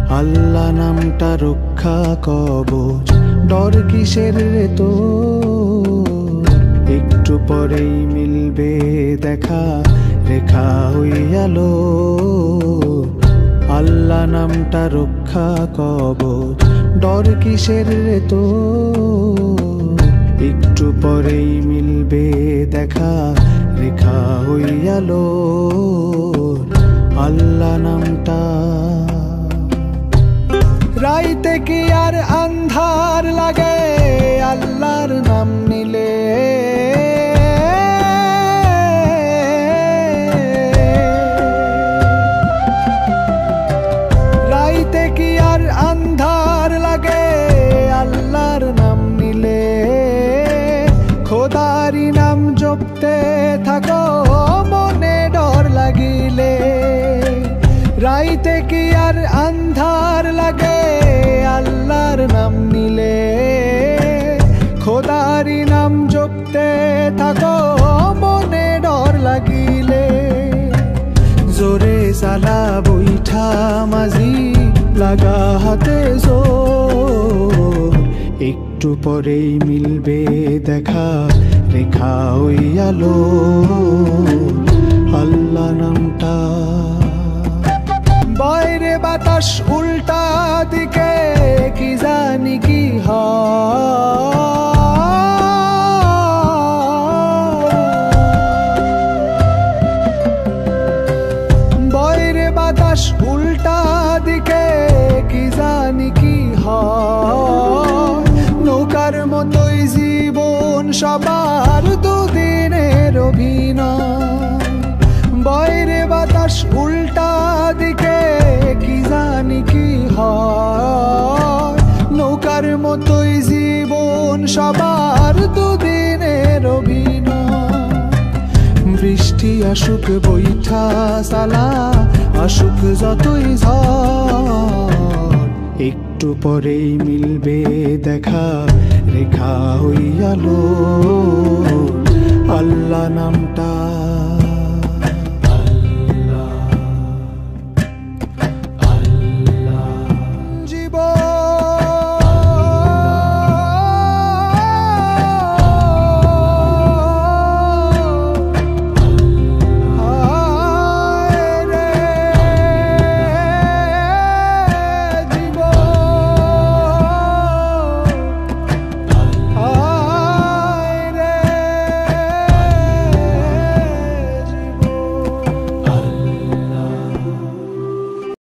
আল্লাহ নামটা রক্ষা কবচ, ডর কিসের রে তো, একটু পরেই মিলবে দেখা, রেখা হইয়ালো। আল্লাহ নামটা রক্ষা কবচ, ডর কিসের রে তো, একটু পরেই মিলবে দেখা, রেখা হইয়ালো। আল্লাহ নামটা রাইতে কি আর আন্ধার লাগে আল্লাহর নাম নিলে, রাইতে কি আর আন্ধার লাগে আল্লাহর নাম নিলে। খোদারি নাম জপতে থাকো মনে ডর লাগিলে, রাইতে কি আর আন্ধার লাগে আল্লাহর নাম নিলে। খোদারি নাম জপতে থাকো মনে ডর লাগিলে। জোরে সালা বৈঠা মাঝি লাগা হাতে জোর, একটু পরেই মিলবে দেখা, রেখা হইয়ালো। আল্লাহ নামটা বাইরে বাতাস উল্টা দিকে কি জানি কি হয়, বাইরে বাতাস উল্টা দিকে কি জানি কি হয়। নৌকার মতোই জীবন সবার দুদিনের অভিনয়, বাইরে বাতাস উল্টা দিকে কি জানি কি হয়। নৌকার মতোই জীবন সবার দুদিনের অভিনয়। বৃষ্টি আসুক বৈঠা সালা, আসুক যতই ঝড়, একটু পরেই মিলবে দেখা, রেখা হইয়ালো। আল্লাহ নামটা